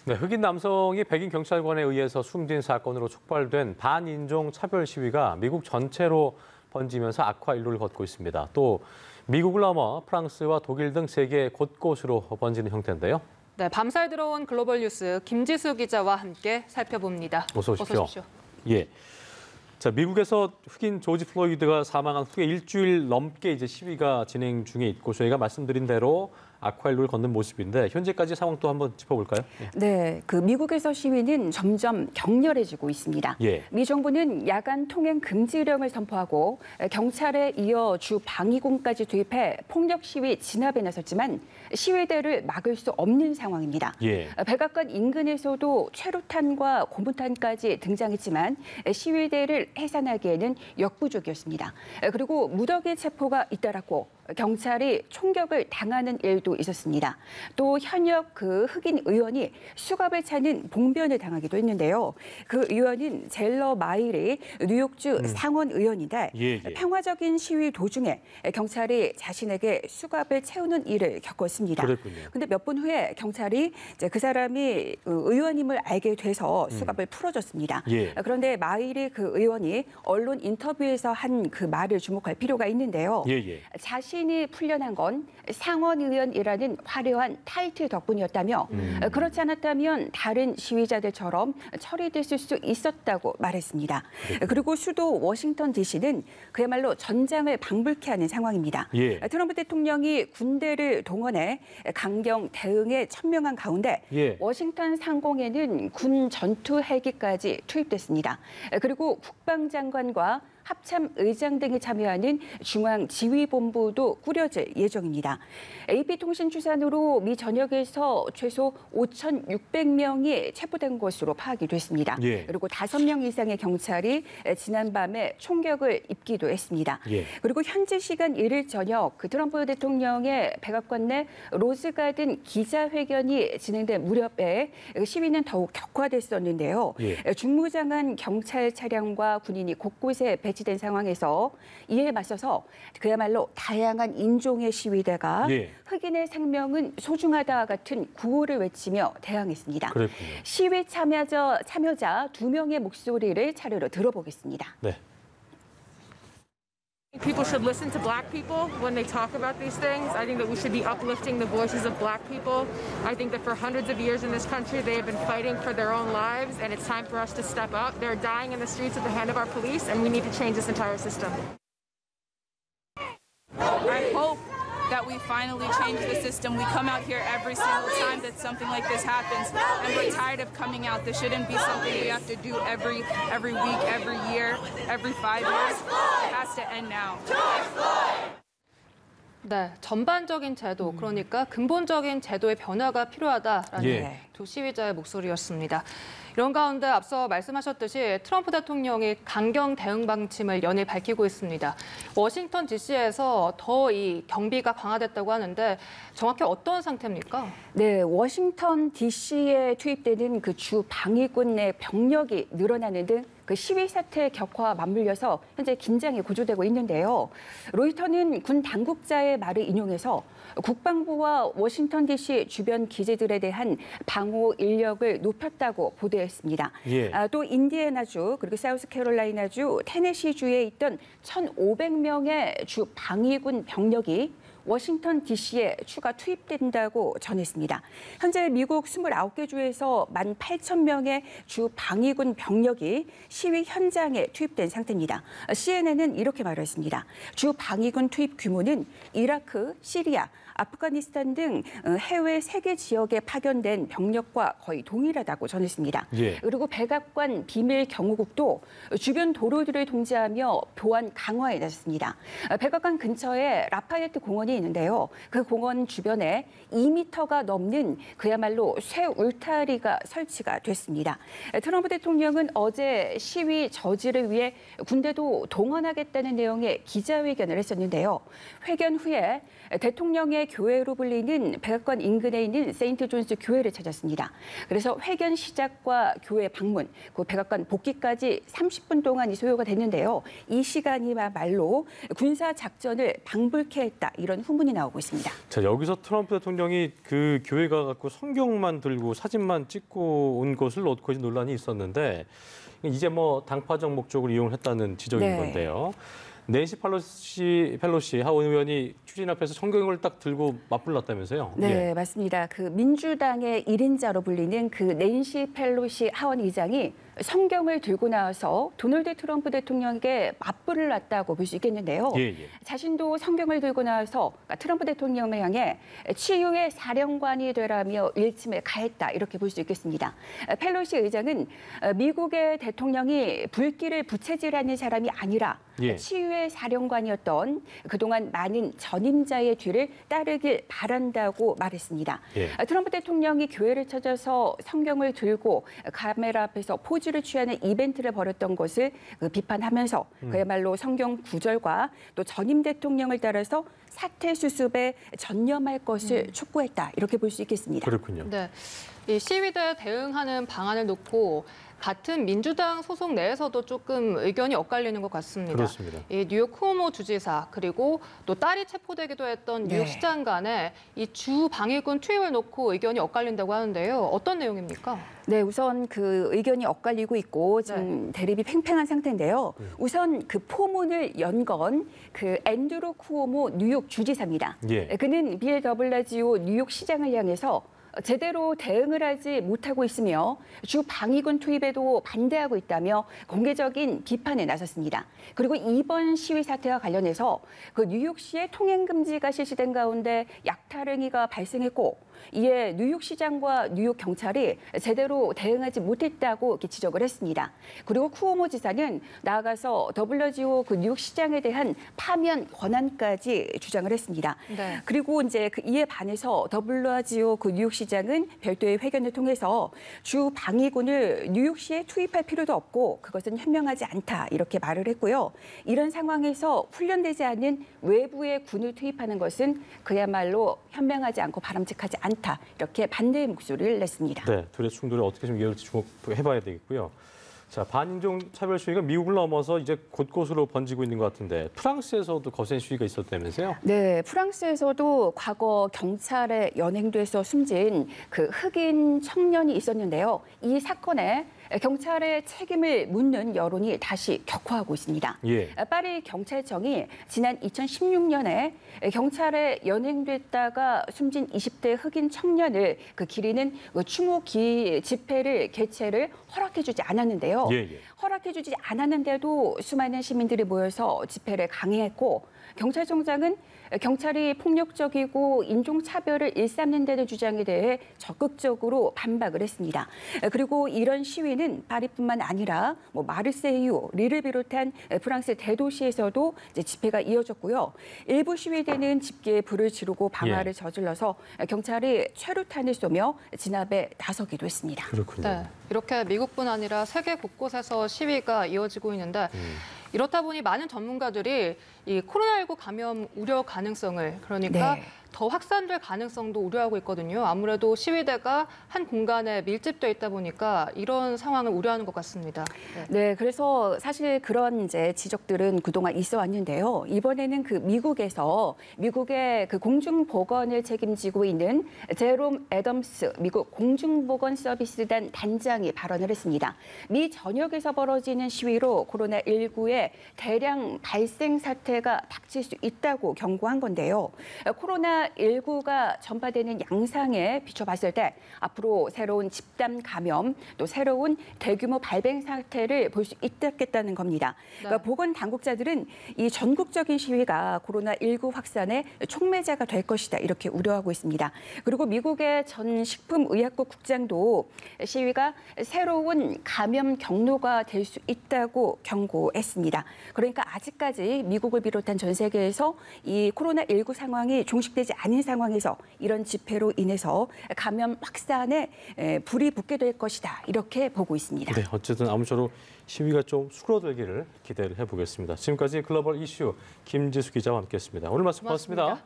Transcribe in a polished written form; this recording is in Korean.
네, 흑인 남성이 백인 경찰관에 의해서 숨진 사건으로 촉발된 반인종 차별 시위가 미국 전체로 번지면서 악화 일로를 걷고 있습니다. 또 미국을 넘어 프랑스와 독일 등 세계 곳곳으로 번지는 형태인데요. 네, 밤사이 들어온 글로벌 뉴스 김지수 기자와 함께 살펴봅니다. 어서 오십시오. 어서 오십시오. 예. 자, 미국에서 흑인 조지 플로이드가 사망한 후에 일주일 넘게 이제 시위가 진행 중에 있고 저희가 말씀드린 대로 악화 일로를 걷는 모습인데 현재까지 상황 또 한번 짚어볼까요? 예. 네, 미국에서 시위는 점점 격렬해지고 있습니다. 예. 미 정부는 야간 통행 금지령을 선포하고 경찰에 이어 주 방위군까지 투입해 폭력 시위 진압에 나섰지만 시위대를 막을 수 없는 상황입니다. 예. 백악관 인근에서도 최루탄과 고무탄까지 등장했지만 시위대를 해산하기에는 역부족이었습니다. 그리고 무더기 체포가 잇따랐고 경찰이 총격을 당하는 일도 있었습니다. 또 현역 흑인 의원이 수갑을 차는 봉변을 당하기도 했는데요. 그 의원은 젤러 마일이 뉴욕주 상원 의원인데 평화적인 시위 도중에 경찰이 자신에게 수갑을 채우는 일을 겪었습니다. 그런데 몇 분 후에 경찰이 이제 그 사람이 의원임을 알게 돼서 수갑을 풀어줬습니다. 그런데 마일이 그 의원이 언론 인터뷰에서 한 그 말을 주목할 필요가 있는데요. 자신이 풀려난 건 상원 의원이라는 화려한 타이틀 덕분이었다며 그렇지 않았다면 다른 시위자들처럼 처리됐을 수 있었다고 말했습니다. 그리고 수도 워싱턴 DC는 그야말로 전장을 방불케 하는 상황입니다. 트럼프 대통령이 군대를 동원해 강경 대응에 천명한 가운데 워싱턴 상공에는 군 전투 헬기까지 투입됐습니다. 그리고 국방장관과 합참 의장 등이 참여하는 중앙지휘본부도 꾸려질 예정입니다. AP통신 추산으로 미 전역에서 최소 5,600명이 체포된 것으로 파악이 됐습니다. 그리고 5명 이상의 경찰이 지난밤에 총격을 입기도 했습니다. 그리고 현지 시간 1일 저녁 트럼프 대통령의 백악관 내 로즈가든 기자회견이 진행된 무렵에 시위는 더욱 격화됐었는데요. 중무장한 경찰 차량과 군인이 곳곳에 배치된 상황에서 이에 맞서서 그야말로 다양한 인종의 시위대가 흑인의 생명은 소중하다 같은 구호를 외치며 대항했습니다. 시위 참여자 2명의 목소리를 차례로 들어보겠습니다. 네. People should listen to black people when they talk about these things. I think that we should be uplifting the voices of black people. I think that for hundreds of years in this country, they have been fighting for their own lives, and it's time for us to step up. They're dying in the streets at the hand of our police, and we need to change this entire system. I hope that we finally change the system. We come out here every single time that something like this happens, and we're tired of coming out. This shouldn't be something we have to do every week, every year, every 5 years. It has to end now. 네, 전반적인 제도, 그러니까 근본적인 제도의 변화가 필요하다라는 두 시위자의 목소리였습니다. 이런 가운데 앞서 말씀하셨듯이 트럼프 대통령이 강경 대응 방침을 연일 밝히고 있습니다. 워싱턴 DC에서 더 이 경비가 강화됐다고 하는데 정확히 어떤 상태입니까? 네, 워싱턴 DC에 투입되는 주 방위군 내 병력이 늘어나는 등 시위 사태 격화와 맞물려서 현재 긴장이 고조되고 있는데요. 로이터는 군 당국자의 말을 인용해서 국방부와 워싱턴 DC 주변 기지들에 대한 방호 인력을 높였다고 보도했습니다. 또 인디애나주 그리고 사우스캐롤라이나주, 테네시주에 있던 1,500명의 주 방위군 병력이 워싱턴 DC에 추가 투입된다고 전했습니다. 현재 미국 29개 주에서 18,000명의 주 방위군 병력이 시위 현장에 투입된 상태입니다. CNN은 이렇게 말했습니다. 주 방위군 투입 규모는 이라크, 시리아, 아프가니스탄 등 해외 3개 지역에 파견된 병력과 거의 동일하다고 전했습니다. 그리고 백악관 비밀 경호국도 주변 도로들을 통제하며 보안 강화에 나섰습니다. 백악관 근처에 라파예트 공원이 있는데요. 그 공원 주변에 2m가 넘는 그야말로 쇠 울타리가 설치가 됐습니다. 트럼프 대통령은 어제 시위 저지를 위해 군대도 동원하겠다는 내용의 기자회견을 했었는데요. 회견 후에 대통령의 교회로 불리는 백악관 인근에 있는 세인트 존스 교회를 찾았습니다. 그래서 회견 시작과 교회 방문, 그 백악관 복귀까지 30분 동안이 소요가 됐는데요. 이 시간이야말로 군사 작전을 방불케 했다 이런 후문이 나오고 있습니다. 자, 여기서 트럼프 대통령이 그 교회 가갖고 성경만 들고 사진만 찍고 온 것을 놓고 논란이 있었는데 이제 뭐 당파적 목적으로 이용을 했다는 지적인 네. 건데요. 낸시 펠로시 하원 의원이 추진 앞에서 성경을 딱 들고 맞불렀다면서요? 네, 예. 맞습니다. 그 민주당의 1인자로 불리는 그 낸시 펠로시 하원 의장이 성경을 들고 나와서 도널드 트럼프 대통령에게 맞불을 놨다고 볼 수 있겠는데요. 예, 예. 자신도 성경을 들고 나와서 트럼프 대통령을 향해 치유의 사령관이 되라며 일침을 가했다 이렇게 볼 수 있겠습니다. 펠로시 의장은 미국의 대통령이 불길을 부채질하는 사람이 아니라 예. 치유의 사령관이었던 그동안 많은 전임자의 뒤를 따르길 바란다고 말했습니다. 예. 트럼프 대통령이 교회를 찾아서 성경을 들고 카메라 앞에서 포즈를 취하는 이벤트를 벌였던 것을 비판하면서 그야말로 성경 구절과 또 전임 대통령을 따라서 사태 수습에 전념할 것을 촉구했다 이렇게 볼 수 있겠습니다. 그렇군요. 네, 이 시위대에 대응하는 방안을 놓고 같은 민주당 소속 내에서도 조금 의견이 엇갈리는 것 같습니다. 그렇습니다. 이 뉴욕 쿠오모 주지사 그리고 또 딸이 체포되기도 했던 뉴욕 네. 시장 간에 이 주 방위군 투입을 놓고 의견이 엇갈린다고 하는데요. 어떤 내용입니까? 네, 우선 그 의견이 엇갈리고 있고 지금 대립이 팽팽한 상태인데요. 우선 그 포문을 연 건 그 앤드루 쿠오모 뉴욕 주지사입니다. 예. 그는 빌 더블라지오 뉴욕 시장을 향해서 제대로 대응을 하지 못하고 있으며 주 방위군 투입에도 반대하고 있다며 공개적인 비판에 나섰습니다. 그리고 이번 시위 사태와 관련해서 그 뉴욕시의 통행 금지가 실시된 가운데 약탈 행위가 발생했고 이에 뉴욕시장과 뉴욕 경찰이 제대로 대응하지 못했다고 이렇게 지적을 했습니다. 그리고 쿠오모 지사는 나아가서 더블라지오 그 뉴욕시장에 대한 파면 권한까지 주장을 했습니다. 네. 그리고 이제 이에 반해서 더블라지오 그 뉴욕시장은 별도의 회견을 통해서 주 방위군을 뉴욕시에 투입할 필요도 없고 그것은 현명하지 않다 이렇게 말을 했고요. 이런 상황에서 훈련되지 않은 외부의 군을 투입하는 것은 그야말로 현명하지 않고 바람직하지 않다 이렇게 반대의 목소리를 냈습니다. 네, 둘의 충돌이 어떻게 좀 이어질지 주목해봐야 되겠고요. 자, 반인종 차별 시위가 미국을 넘어서 이제 곳곳으로 번지고 있는 것 같은데 프랑스에서도 거센 시위가 있었다면서요? 네, 프랑스에서도 과거 경찰에 연행돼서 숨진 그 흑인 청년이 있었는데요. 이 사건에 경찰의 책임을 묻는 여론이 다시 격화하고 있습니다. 예. 파리 경찰청이 지난 2016년에 경찰에 연행됐다가 숨진 20대 흑인 청년을 그 기리는 추모 집회를 개최를 허락해주지 않았는데요. 예, 예. 허락해주지 않았는데도 수많은 시민들이 모여서 집회를 강행했고 경찰청장은 경찰이 폭력적이고 인종차별을 일삼는 데는 주장에 대해 적극적으로 반박을 했습니다. 그리고 이런 시위는 파리뿐만 아니라 마르세유, 리를 비롯한 프랑스 대도시에서도 이제 집회가 이어졌고요. 일부 시위대는 집계에 불을 지르고 방화를 저질러서 경찰이 최루탄을 쏘며 진압에 나서기도 했습니다. 그렇군요. 네, 이렇게 미국뿐 아니라 세계 곳곳에서 시위가 이어지고 있는데 이렇다 보니 많은 전문가들이 이 코로나19 감염 우려 가능성을 그러니까 네. 더 확산될 가능성도 우려하고 있거든요. 아무래도 시위대가 한 공간에 밀집돼 있다 보니까 이런 상황을 우려하는 것 같습니다. 네, 그래서 사실 그런 이제 지적들은 그동안 있어 왔는데요. 이번에는 그 미국의 그 공중보건을 책임지고 있는 제롬 애덤스 미국 공중보건 서비스단 단장이 발언을 했습니다. 미 전역에서 벌어지는 시위로 코로나19의 대량 발생 사태가 닥칠 수 있다고 경고한 건데요. 코로나19가 전파되는 양상에 비춰봤을 때 앞으로 새로운 집단 감염 또 새로운 대규모 발병 사태를 볼 수 있겠다는 겁니다. 그러니까 보건 당국자들은 이 전국적인 시위가 코로나19 확산의 촉매자가 될 것이다 이렇게 우려하고 있습니다. 그리고 미국의 전 식품의약국 국장도 시위가 새로운 감염 경로가 될 수 있다고 경고했습니다. 그러니까 아직까지 미국을 비롯한 전 세계에서 이 코로나19 상황이 종식되지 않은 상황에서 이런 집회로 인해서 감염 확산에 불이 붙게 될 것이다 이렇게 보고 있습니다. 네, 어쨌든 아무쪼록 시위가 좀 수그러들기를 기대를 해보겠습니다. 지금까지 글로벌 이슈 김지수 기자와 함께했습니다. 오늘 말씀 고맙습니다.